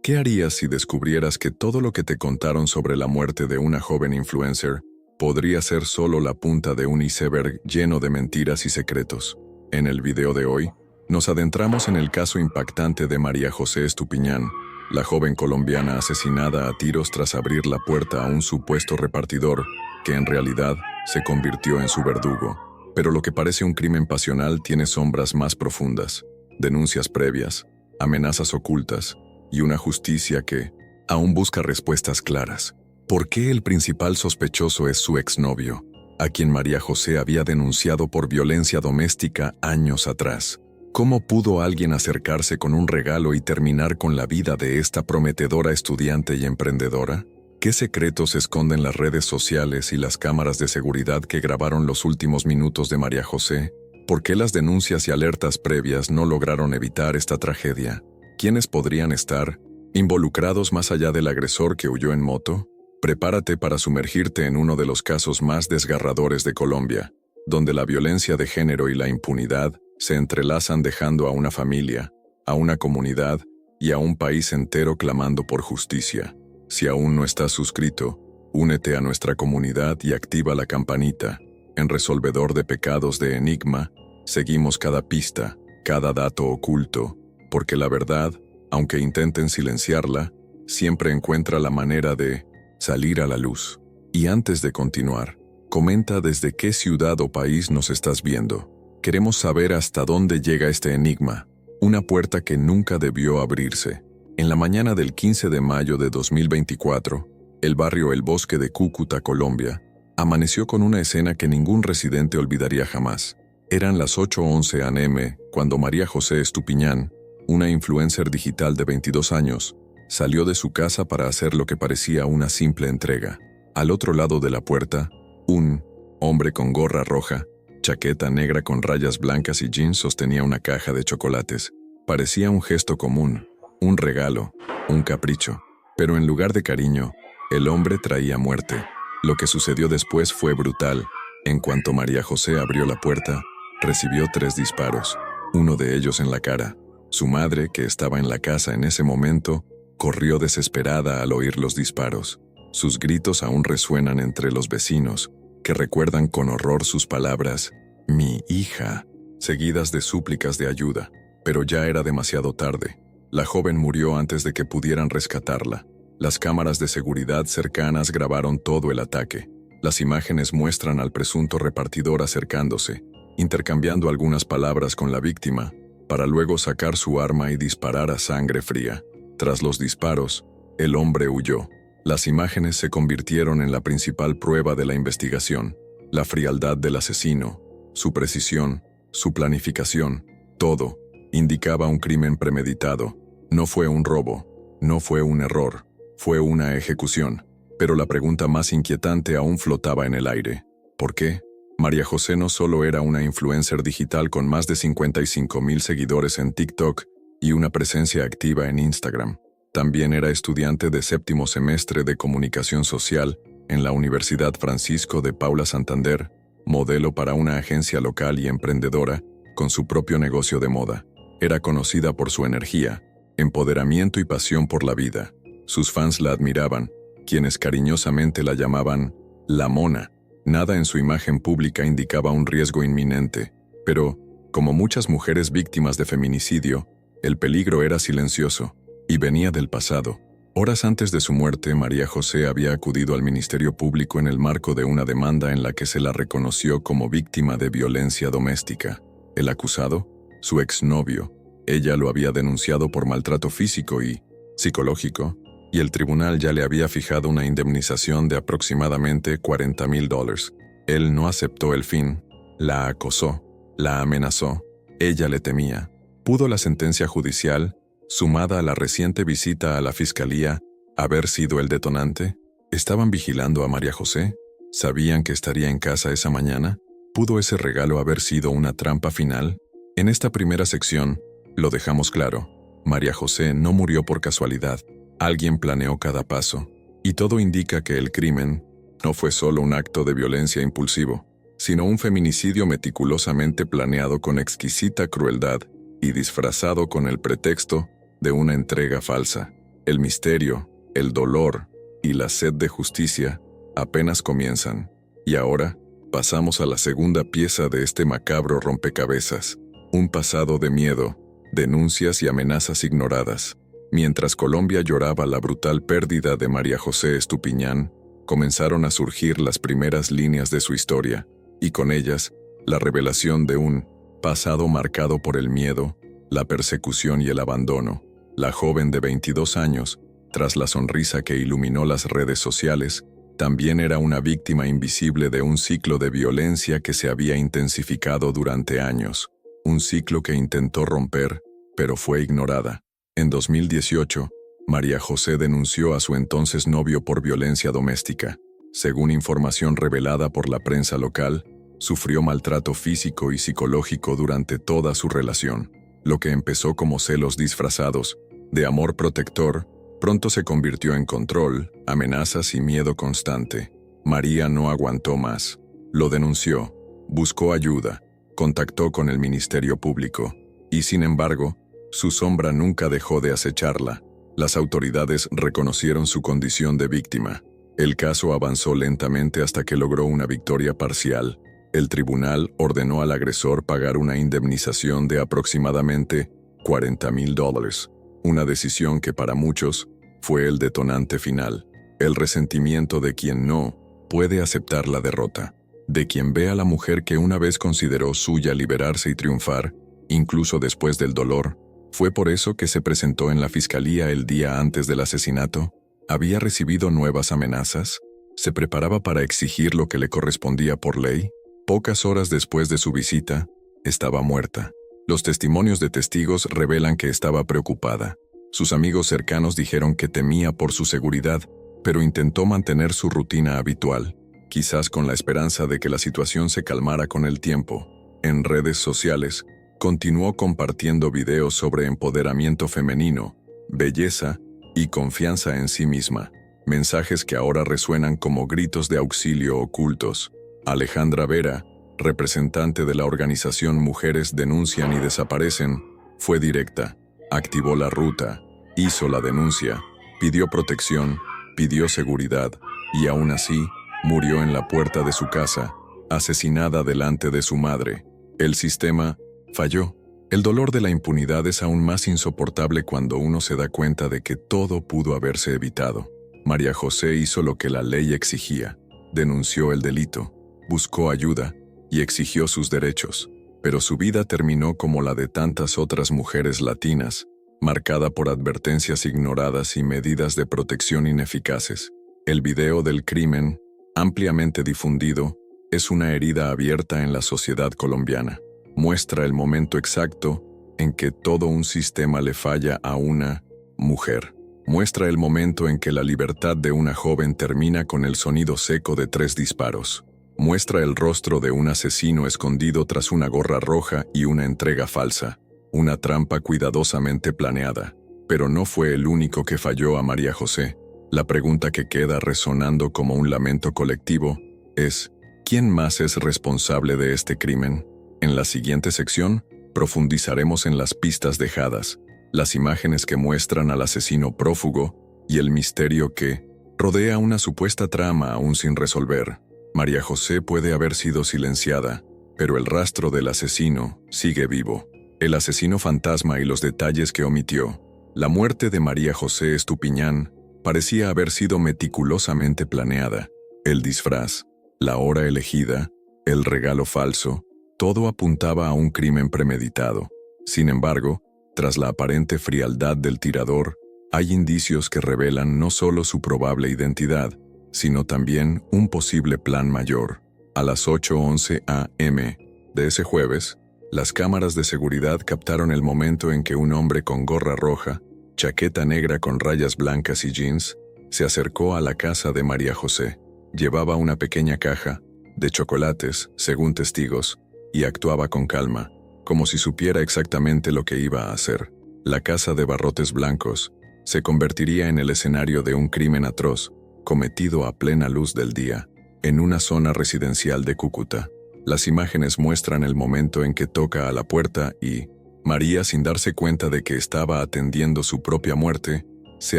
¿Qué harías si descubrieras que todo lo que te contaron sobre la muerte de una joven influencer podría ser solo la punta de un iceberg lleno de mentiras y secretos? En el video de hoy, nos adentramos en el caso impactante de María José Estupiñán, la joven colombiana asesinada a tiros tras abrir la puerta a un supuesto repartidor, que en realidad se convirtió en su verdugo. Pero lo que parece un crimen pasional tiene sombras más profundas, denuncias previas, amenazas ocultas, y una justicia que aún busca respuestas claras. ¿Por qué el principal sospechoso es su exnovio, a quien María José había denunciado por violencia doméstica años atrás? ¿Cómo pudo alguien acercarse con un regalo y terminar con la vida de esta prometedora estudiante y emprendedora? ¿Qué secretos esconden las redes sociales y las cámaras de seguridad que grabaron los últimos minutos de María José? ¿Por qué las denuncias y alertas previas no lograron evitar esta tragedia? ¿Quiénes podrían estar involucrados más allá del agresor que huyó en moto? Prepárate para sumergirte en uno de los casos más desgarradores de Colombia, donde la violencia de género y la impunidad se entrelazan dejando a una familia, a una comunidad y a un país entero clamando por justicia. Si aún no estás suscrito, únete a nuestra comunidad y activa la campanita. En Resolvedor de Pecados de Enigma, seguimos cada pista, cada dato oculto, porque la verdad, aunque intenten silenciarla, siempre encuentra la manera de salir a la luz. Y antes de continuar, comenta desde qué ciudad o país nos estás viendo. Queremos saber hasta dónde llega este enigma, una puerta que nunca debió abrirse. En la mañana del 15 de mayo de 2024, el barrio El Bosque de Cúcuta, Colombia, amaneció con una escena que ningún residente olvidaría jamás. Eran las 8:11 a.m. cuando María José Estupiñán, una influencer digital de 22 años, salió de su casa para hacer lo que parecía una simple entrega. Al otro lado de la puerta, un hombre con gorra roja, chaqueta negra con rayas blancas y jeans sostenía una caja de chocolates. Parecía un gesto común, un regalo, un capricho. Pero en lugar de cariño, el hombre traía muerte. Lo que sucedió después fue brutal. En cuanto María José abrió la puerta, recibió 3 disparos, uno de ellos en la cara. Su madre, que estaba en la casa en ese momento, corrió desesperada al oír los disparos. Sus gritos aún resuenan entre los vecinos, que recuerdan con horror sus palabras, «Mi hija», seguidas de súplicas de ayuda. Pero ya era demasiado tarde. La joven murió antes de que pudieran rescatarla. Las cámaras de seguridad cercanas grabaron todo el ataque. Las imágenes muestran al presunto repartidor acercándose, intercambiando algunas palabras con la víctima, para luego sacar su arma y disparar a sangre fría. Tras los disparos, el hombre huyó. Las imágenes se convirtieron en la principal prueba de la investigación. La frialdad del asesino, su precisión, su planificación, todo, indicaba un crimen premeditado. No fue un robo, no fue un error, fue una ejecución. Pero la pregunta más inquietante aún flotaba en el aire. ¿Por qué? María José no solo era una influencer digital con más de 55,000 seguidores en TikTok y una presencia activa en Instagram. También era estudiante de 7º semestre de Comunicación Social en la Universidad Francisco de Paula Santander, modelo para una agencia local y emprendedora con su propio negocio de moda. Era conocida por su energía, empoderamiento y pasión por la vida. Sus fans la admiraban, quienes cariñosamente la llamaban «La Mona». Nada en su imagen pública indicaba un riesgo inminente, pero, como muchas mujeres víctimas de feminicidio, el peligro era silencioso y venía del pasado. Horas antes de su muerte, María José había acudido al Ministerio Público en el marco de una demanda en la que se la reconoció como víctima de violencia doméstica. El acusado, su exnovio, ella lo había denunciado por maltrato físico y psicológico, y el tribunal ya le había fijado una indemnización de aproximadamente $40,000. Él no aceptó el fin, la acosó, la amenazó, ella le temía. ¿Pudo la sentencia judicial, sumada a la reciente visita a la fiscalía, haber sido el detonante? ¿Estaban vigilando a María José? ¿Sabían que estaría en casa esa mañana? ¿Pudo ese regalo haber sido una trampa final? En esta primera sección, lo dejamos claro, María José no murió por casualidad. Alguien planeó cada paso, y todo indica que el crimen no fue solo un acto de violencia impulsivo, sino un feminicidio meticulosamente planeado con exquisita crueldad y disfrazado con el pretexto de una entrega falsa. El misterio, el dolor y la sed de justicia apenas comienzan. Y ahora, pasamos a la segunda pieza de este macabro rompecabezas. Un pasado de miedo, denuncias y amenazas ignoradas. Mientras Colombia lloraba la brutal pérdida de María José Estupiñán, comenzaron a surgir las primeras líneas de su historia, y con ellas, la revelación de un pasado marcado por el miedo, la persecución y el abandono. La joven de 22 años, tras la sonrisa que iluminó las redes sociales, también era una víctima invisible de un ciclo de violencia que se había intensificado durante años. Un ciclo que intentó romper, pero fue ignorada. En 2018, María José denunció a su entonces novio por violencia doméstica. Según información revelada por la prensa local, sufrió maltrato físico y psicológico durante toda su relación. Lo que empezó como celos disfrazados de amor protector, pronto se convirtió en control, amenazas y miedo constante. María no aguantó más. Lo denunció, buscó ayuda, contactó con el Ministerio Público, y sin embargo, su sombra nunca dejó de acecharla. Las autoridades reconocieron su condición de víctima. El caso avanzó lentamente hasta que logró una victoria parcial. El tribunal ordenó al agresor pagar una indemnización de aproximadamente $40,000, una decisión que para muchos fue el detonante final. El resentimiento de quien no puede aceptar la derrota, de quien ve a la mujer que una vez consideró suya liberarse y triunfar, incluso después del dolor. ¿Fue por eso que se presentó en la fiscalía el día antes del asesinato? ¿Había recibido nuevas amenazas? ¿Se preparaba para exigir lo que le correspondía por ley? Pocas horas después de su visita, estaba muerta. Los testimonios de testigos revelan que estaba preocupada. Sus amigos cercanos dijeron que temía por su seguridad, pero intentó mantener su rutina habitual, quizás con la esperanza de que la situación se calmara con el tiempo. En redes sociales, continuó compartiendo videos sobre empoderamiento femenino, belleza y confianza en sí misma, mensajes que ahora resuenan como gritos de auxilio ocultos. Alejandra Vera, representante de la organización Mujeres Denuncian y Desaparecen, fue directa, activó la ruta, hizo la denuncia, pidió protección, pidió seguridad, y aún así, murió en la puerta de su casa, asesinada delante de su madre. El sistema falló. El dolor de la impunidad es aún más insoportable cuando uno se da cuenta de que todo pudo haberse evitado. María José hizo lo que la ley exigía, denunció el delito, buscó ayuda y exigió sus derechos, pero su vida terminó como la de tantas otras mujeres latinas, marcada por advertencias ignoradas y medidas de protección ineficaces. El video del crimen, ampliamente difundido, es una herida abierta en la sociedad colombiana. Muestra el momento exacto en que todo un sistema le falla a una mujer. Muestra el momento en que la libertad de una joven termina con el sonido seco de 3 disparos. Muestra el rostro de un asesino escondido tras una gorra roja y una entrega falsa, una trampa cuidadosamente planeada. Pero no fue el único que falló a María José. La pregunta que queda resonando como un lamento colectivo es: ¿quién más es responsable de este crimen? En la siguiente sección, profundizaremos en las pistas dejadas, las imágenes que muestran al asesino prófugo y el misterio que rodea una supuesta trama aún sin resolver. María José puede haber sido silenciada, pero el rastro del asesino sigue vivo. El asesino fantasma y los detalles que omitió. La muerte de María José Estupiñán parecía haber sido meticulosamente planeada. El disfraz, la hora elegida, el regalo falso, todo apuntaba a un crimen premeditado. Sin embargo, tras la aparente frialdad del tirador, hay indicios que revelan no solo su probable identidad, sino también un posible plan mayor. A las 8:11 a.m. de ese jueves, las cámaras de seguridad captaron el momento en que un hombre con gorra roja, chaqueta negra con rayas blancas y jeans, se acercó a la casa de María José. Llevaba una pequeña caja de chocolates, según testigos, y actuaba con calma, como si supiera exactamente lo que iba a hacer. La casa de barrotes blancos se convertiría en el escenario de un crimen atroz, cometido a plena luz del día, en una zona residencial de Cúcuta. Las imágenes muestran el momento en que toca a la puerta y María, sin darse cuenta de que estaba atendiendo su propia muerte, se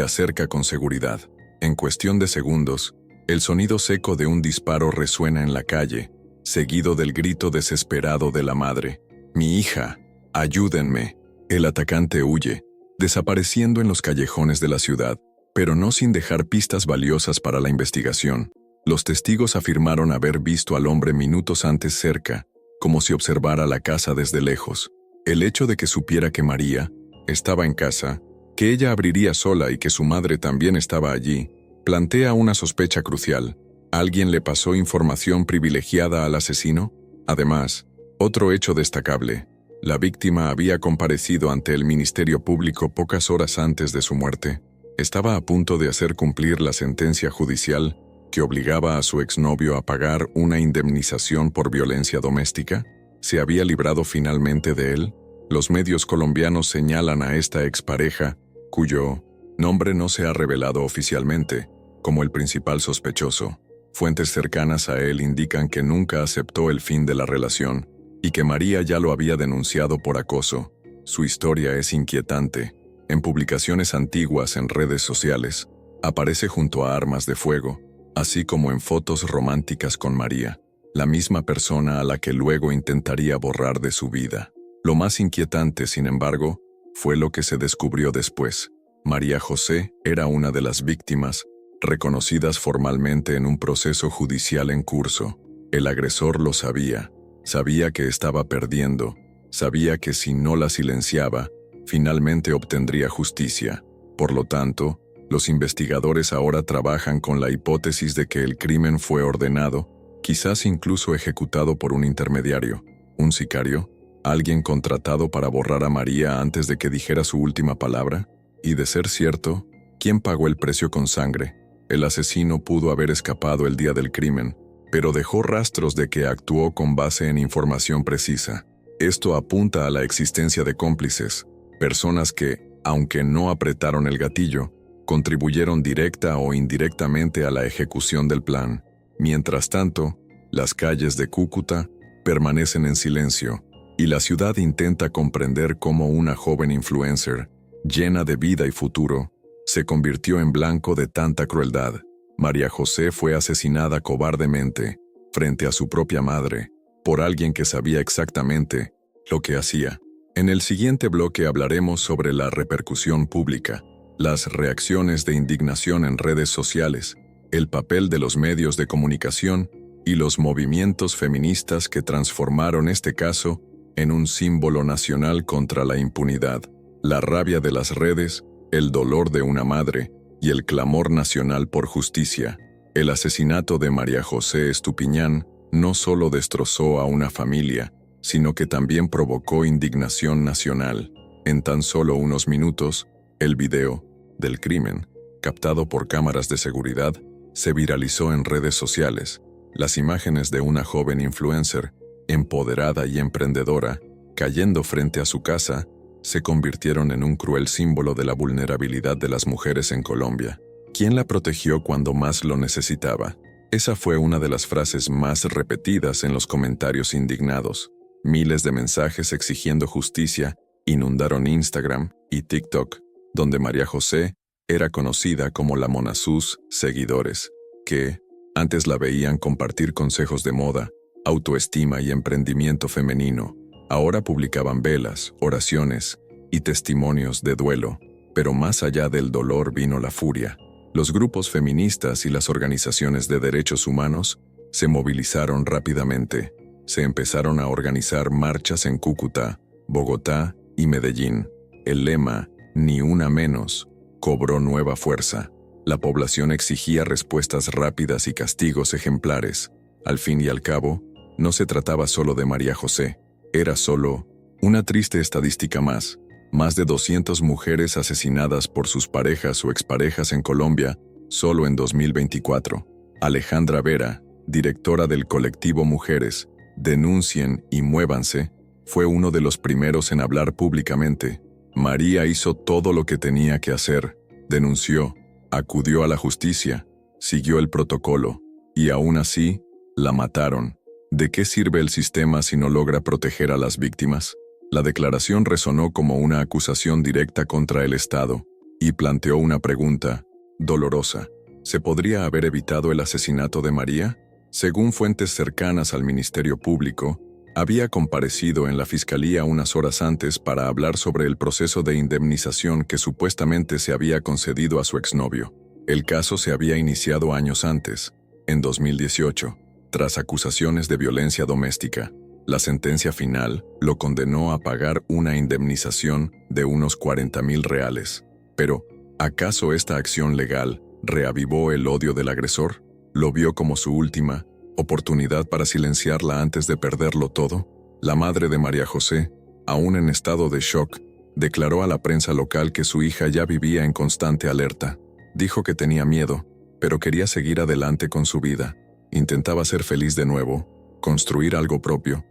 acerca con seguridad. En cuestión de segundos, el sonido seco de un disparo resuena en la calle, seguido del grito desesperado de la madre. «Mi hija, ayúdenme». El atacante huye, desapareciendo en los callejones de la ciudad, pero no sin dejar pistas valiosas para la investigación. Los testigos afirmaron haber visto al hombre minutos antes cerca, como si observara la casa desde lejos. El hecho de que supiera que María estaba en casa, que ella abriría sola y que su madre también estaba allí, plantea una sospecha crucial. ¿Alguien le pasó información privilegiada al asesino? Además, otro hecho destacable: la víctima había comparecido ante el Ministerio Público pocas horas antes de su muerte. Estaba a punto de hacer cumplir la sentencia judicial que obligaba a su exnovio a pagar una indemnización por violencia doméstica. ¿Se había librado finalmente de él? Los medios colombianos señalan a esta expareja, cuyo nombre no se ha revelado oficialmente, como el principal sospechoso. Fuentes cercanas a él indican que nunca aceptó el fin de la relación y que María ya lo había denunciado por acoso. Su historia es inquietante. En publicaciones antiguas en redes sociales, aparece junto a armas de fuego, así como en fotos románticas con María, la misma persona a la que luego intentaría borrar de su vida. Lo más inquietante, sin embargo, fue lo que se descubrió después. María José era una de las víctimas, reconocidas formalmente en un proceso judicial en curso. El agresor lo sabía, sabía que estaba perdiendo, sabía que si no la silenciaba, finalmente obtendría justicia. Por lo tanto, los investigadores ahora trabajan con la hipótesis de que el crimen fue ordenado, quizás incluso ejecutado por un intermediario, un sicario, alguien contratado para borrar a María antes de que dijera su última palabra. Y de ser cierto, ¿quién pagó el precio con sangre? El asesino pudo haber escapado el día del crimen, pero dejó rastros de que actuó con base en información precisa. Esto apunta a la existencia de cómplices, personas que, aunque no apretaron el gatillo, contribuyeron directa o indirectamente a la ejecución del plan. Mientras tanto, las calles de Cúcuta permanecen en silencio, y la ciudad intenta comprender cómo una joven influencer, llena de vida y futuro, se convirtió en blanco de tanta crueldad. María José fue asesinada cobardemente, frente a su propia madre, por alguien que sabía exactamente lo que hacía. En el siguiente bloque hablaremos sobre la repercusión pública, las reacciones de indignación en redes sociales, el papel de los medios de comunicación y los movimientos feministas que transformaron este caso en un símbolo nacional contra la impunidad, la rabia de las redes, el dolor de una madre y el clamor nacional por justicia. El asesinato de María José Estupiñán no solo destrozó a una familia, sino que también provocó indignación nacional. En tan solo unos minutos, el video del crimen, captado por cámaras de seguridad, se viralizó en redes sociales. Las imágenes de una joven influencer, empoderada y emprendedora, cayendo frente a su casa, se convirtieron en un cruel símbolo de la vulnerabilidad de las mujeres en Colombia. ¿Quién la protegió cuando más lo necesitaba? Esa fue una de las frases más repetidas en los comentarios indignados. Miles de mensajes exigiendo justicia inundaron Instagram y TikTok, donde María José era conocida como la Mona sus seguidores, que antes la veían compartir consejos de moda, autoestima y emprendimiento femenino. Ahora publicaban velas, oraciones y testimonios de duelo, pero más allá del dolor vino la furia. Los grupos feministas y las organizaciones de derechos humanos se movilizaron rápidamente. Se empezaron a organizar marchas en Cúcuta, Bogotá y Medellín. El lema, "Ni una menos", cobró nueva fuerza. La población exigía respuestas rápidas y castigos ejemplares. Al fin y al cabo, no se trataba solo de María José. Era solo una triste estadística más. Más de 200 mujeres asesinadas por sus parejas o exparejas en Colombia solo en 2024. Alejandra Vera, directora del colectivo Mujeres Denuncien y Muévanse, fue uno de los primeros en hablar públicamente. María hizo todo lo que tenía que hacer, denunció, acudió a la justicia, siguió el protocolo, y aún así, la mataron. ¿De qué sirve el sistema si no logra proteger a las víctimas? La declaración resonó como una acusación directa contra el Estado, y planteó una pregunta dolorosa. ¿Se podría haber evitado el asesinato de María? Según fuentes cercanas al Ministerio Público, había comparecido en la Fiscalía unas horas antes para hablar sobre el proceso de indemnización que supuestamente se había concedido a su exnovio. El caso se había iniciado años antes, en 2018, tras acusaciones de violencia doméstica. La sentencia final lo condenó a pagar una indemnización de unos 40,000 reales. Pero, ¿acaso esta acción legal reavivó el odio del agresor? ¿Lo vio como su última oportunidad para silenciarla antes de perderlo todo? La madre de María José, aún en estado de shock, declaró a la prensa local que su hija ya vivía en constante alerta. Dijo que tenía miedo, pero quería seguir adelante con su vida. Intentaba ser feliz de nuevo, construir algo propio.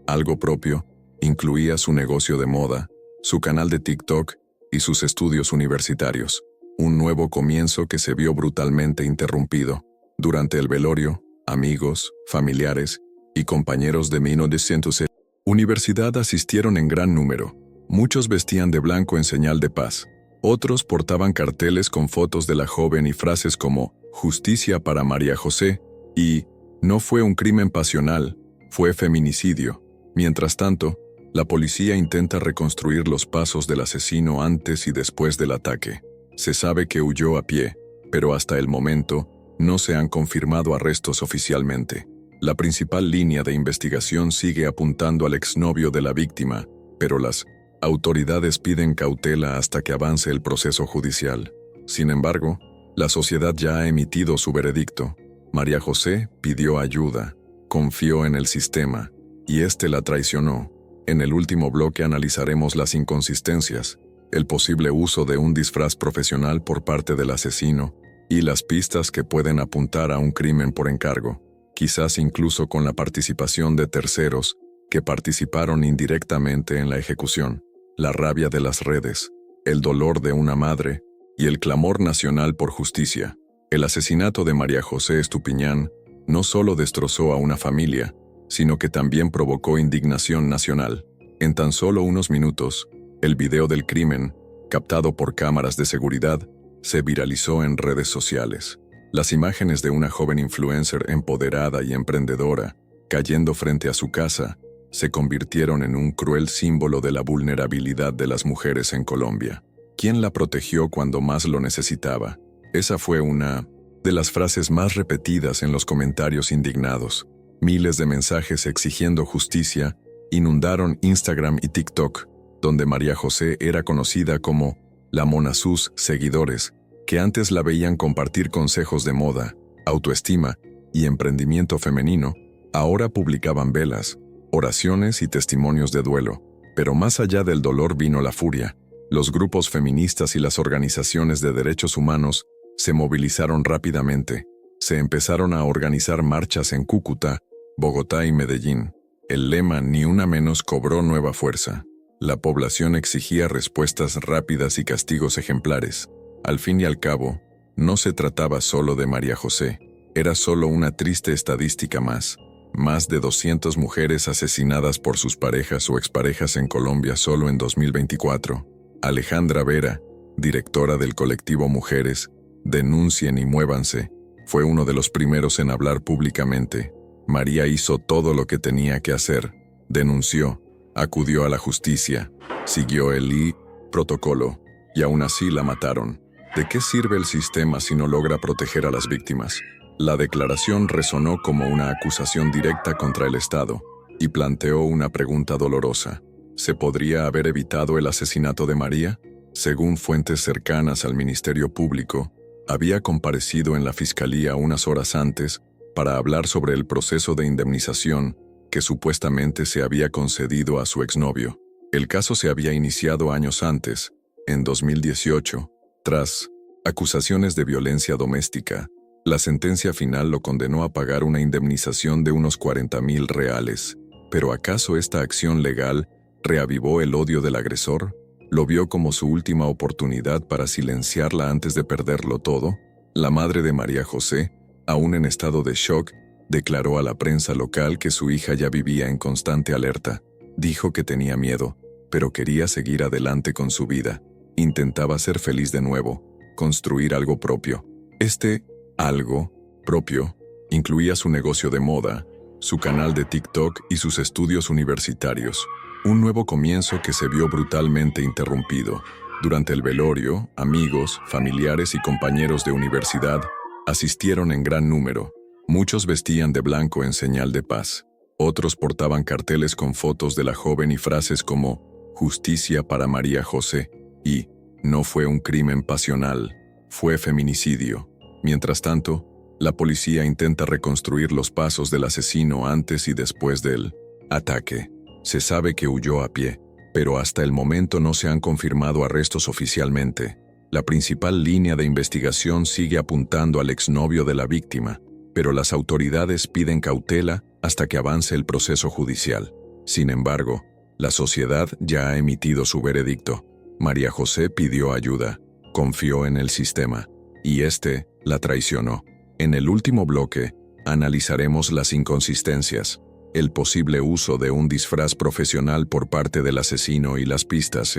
Algo propio incluía su negocio de moda, su canal de TikTok y sus estudios universitarios. Un nuevo comienzo que se vio brutalmente interrumpido. Durante el velorio, amigos, familiares y compañeros de 1900 universidad asistieron en gran número. Muchos vestían de blanco en señal de paz. Otros portaban carteles con fotos de la joven y frases como «Justicia para María José» y «No fue un crimen pasional, fue feminicidio». Mientras tanto, la policía intenta reconstruir los pasos del asesino antes y después del ataque. Se sabe que huyó a pie, pero hasta el momento no se han confirmado arrestos oficialmente. La principal línea de investigación sigue apuntando al exnovio de la víctima, pero las autoridades piden cautela hasta que avance el proceso judicial. Sin embargo, la sociedad ya ha emitido su veredicto. María José pidió ayuda, confió en el sistema, y este la traicionó. En el último bloque analizaremos las inconsistencias, el posible uso de un disfraz profesional por parte del asesino, y las pistas que pueden apuntar a un crimen por encargo, quizás incluso con la participación de terceros que participaron indirectamente en la ejecución. La rabia de las redes, el dolor de una madre y el clamor nacional por justicia. El asesinato de María José Estupiñán no solo destrozó a una familia, sino que también provocó indignación nacional. En tan solo unos minutos, el video del crimen, captado por cámaras de seguridad, se viralizó en redes sociales. Las imágenes de una joven influencer empoderada y emprendedora, cayendo frente a su casa, se convirtieron en un cruel símbolo de la vulnerabilidad de las mujeres en Colombia. ¿Quién la protegió cuando más lo necesitaba? Esa fue una de las frases más repetidas en los comentarios indignados. Miles de mensajes exigiendo justicia inundaron Instagram y TikTok, donde María José era conocida como la Mona. Sus seguidores, que antes la veían compartir consejos de moda, autoestima y emprendimiento femenino, ahora publicaban velas, oraciones y testimonios de duelo. Pero más allá del dolor vino la furia. Los grupos feministas y las organizaciones de derechos humanos se movilizaron rápidamente. Se empezaron a organizar marchas en Cúcuta, Bogotá y Medellín. El lema «Ni una menos» cobró nueva fuerza. La población exigía respuestas rápidas y castigos ejemplares. Al fin y al cabo, no se trataba solo de María José. Era solo una triste estadística más. Más de 200 mujeres asesinadas por sus parejas o exparejas en Colombia solo en 2024. Alejandra Vera, directora del colectivo Mujeres, Denuncien y Muévanse, fue uno de los primeros en hablar públicamente. María hizo todo lo que tenía que hacer. Denunció, acudió a la justicia, siguió el protocolo, y aún así la mataron. ¿De qué sirve el sistema si no logra proteger a las víctimas? La declaración resonó como una acusación directa contra el Estado, y planteó una pregunta dolorosa. ¿Se podría haber evitado el asesinato de María? Según fuentes cercanas al Ministerio Público, había comparecido en la Fiscalía unas horas antes para hablar sobre el proceso de indemnización que supuestamente se había concedido a su exnovio. El caso se había iniciado años antes, en 2018, tras acusaciones de violencia doméstica. La sentencia final lo condenó a pagar una indemnización de unos 40,000 reales. ¿Pero acaso esta acción legal reavivó el odio del agresor? ¿Lo vio como su última oportunidad para silenciarla antes de perderlo todo? La madre de María José, aún en estado de shock, declaró a la prensa local que su hija ya vivía en constante alerta. Dijo que tenía miedo, pero quería seguir adelante con su vida. Intentaba ser feliz de nuevo, construir algo propio. Este algo propio incluía su negocio de moda, su canal de TikTok y sus estudios universitarios. Un nuevo comienzo que se vio brutalmente interrumpido. Durante el velorio, amigos, familiares y compañeros de universidad asistieron en gran número. Muchos vestían de blanco en señal de paz. Otros portaban carteles con fotos de la joven y frases como «Justicia para María José» y «No fue un crimen pasional, fue feminicidio». Mientras tanto, la policía intenta reconstruir los pasos del asesino antes y después del ataque. Se sabe que huyó a pie, pero hasta el momento no se han confirmado arrestos oficialmente. La principal línea de investigación sigue apuntando al exnovio de la víctima, pero las autoridades piden cautela hasta que avance el proceso judicial. Sin embargo, la sociedad ya ha emitido su veredicto. María José pidió ayuda, confió en el sistema, y este la traicionó. En el último bloque, analizaremos las inconsistencias, el posible uso de un disfraz profesional por parte del asesino y las pistas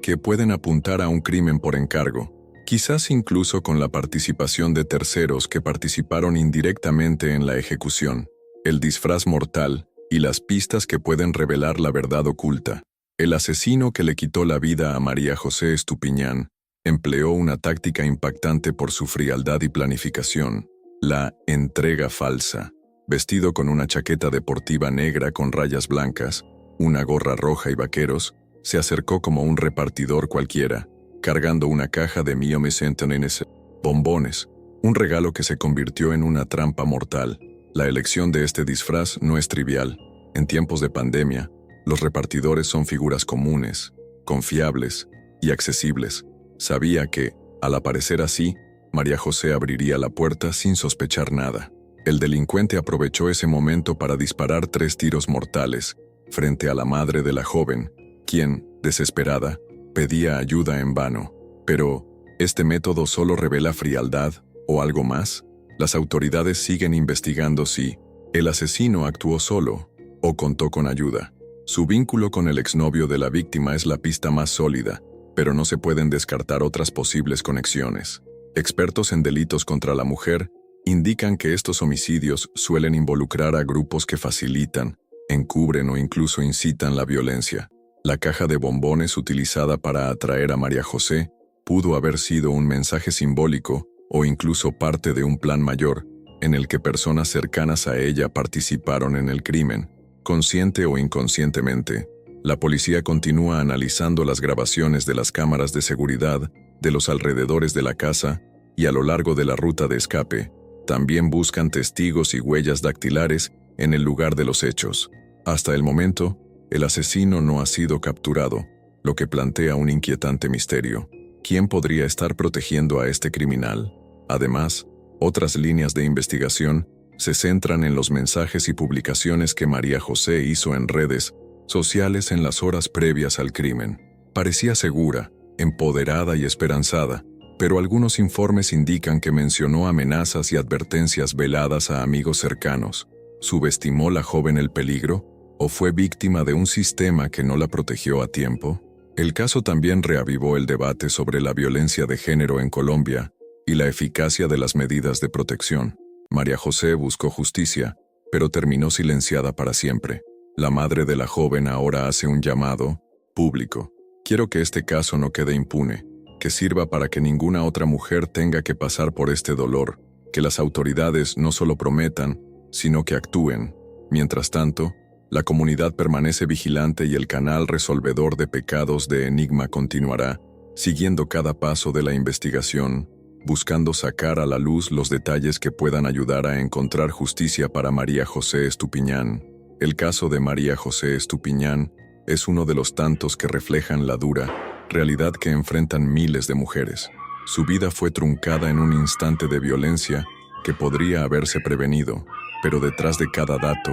que pueden apuntar a un crimen por encargo, quizás incluso con la participación de terceros que participaron indirectamente en la ejecución, el disfraz mortal y las pistas que pueden revelar la verdad oculta. El asesino que le quitó la vida a María José Estupiñán empleó una táctica impactante por su frialdad y planificación, la entrega falsa. Vestido con una chaqueta deportiva negra con rayas blancas, una gorra roja y vaqueros, se acercó como un repartidor cualquiera, cargando una caja de Mio-Me-Centenares bombones, un regalo que se convirtió en una trampa mortal. La elección de este disfraz no es trivial. En tiempos de pandemia, los repartidores son figuras comunes, confiables y accesibles. Sabía que, al aparecer así, María José abriría la puerta sin sospechar nada. El delincuente aprovechó ese momento para disparar 3 tiros mortales frente a la madre de la joven, quien, desesperada, pedía ayuda en vano. Pero, ¿este método solo revela frialdad o algo más? Las autoridades siguen investigando si el asesino actuó solo o contó con ayuda. Su vínculo con el exnovio de la víctima es la pista más sólida, pero no se pueden descartar otras posibles conexiones. Expertos en delitos contra la mujer indican que estos homicidios suelen involucrar a grupos que facilitan, encubren o incluso incitan la violencia. La caja de bombones utilizada para atraer a María José pudo haber sido un mensaje simbólico o incluso parte de un plan mayor, en el que personas cercanas a ella participaron en el crimen, consciente o inconscientemente. La policía continúa analizando las grabaciones de las cámaras de seguridad de los alrededores de la casa y a lo largo de la ruta de escape. También buscan testigos y huellas dactilares en el lugar de los hechos. Hasta el momento, el asesino no ha sido capturado, lo que plantea un inquietante misterio. ¿Quién podría estar protegiendo a este criminal? Además, otras líneas de investigación se centran en los mensajes y publicaciones que María José hizo en redes sociales en las horas previas al crimen. Parecía segura, empoderada y esperanzada, pero algunos informes indican que mencionó amenazas y advertencias veladas a amigos cercanos. ¿Subestimó la joven el peligro? ¿O fue víctima de un sistema que no la protegió a tiempo? El caso también reavivó el debate sobre la violencia de género en Colombia y la eficacia de las medidas de protección. María José buscó justicia, pero terminó silenciada para siempre. La madre de la joven ahora hace un llamado público. Quiero que este caso no quede impune, que sirva para que ninguna otra mujer tenga que pasar por este dolor, que las autoridades no solo prometan, sino que actúen. Mientras tanto, la comunidad permanece vigilante y el canal resolvedor de pecados de Enigma continuará, siguiendo cada paso de la investigación, buscando sacar a la luz los detalles que puedan ayudar a encontrar justicia para María José Estupiñán. El caso de María José Estupiñán es uno de los tantos que reflejan la dura realidad que enfrentan miles de mujeres. Su vida fue truncada en un instante de violencia que podría haberse prevenido, pero detrás de cada dato,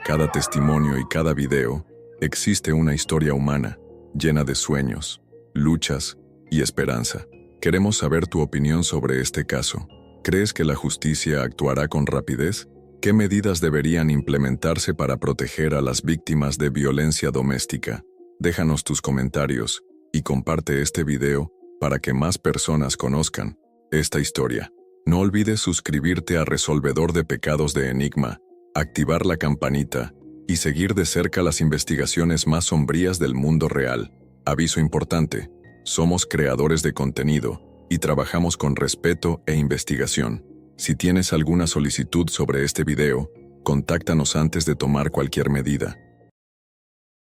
cada testimonio y cada video, existe una historia humana, llena de sueños, luchas y esperanza. Queremos saber tu opinión sobre este caso. ¿Crees que la justicia actuará con rapidez? ¿Qué medidas deberían implementarse para proteger a las víctimas de violencia doméstica? Déjanos tus comentarios y comparte este video para que más personas conozcan esta historia. No olvides suscribirte a Resolvedor de Pecados de Enigma, activar la campanita y seguir de cerca las investigaciones más sombrías del mundo real. Aviso importante: somos creadores de contenido y trabajamos con respeto e investigación. Si tienes alguna solicitud sobre este video, contáctanos antes de tomar cualquier medida.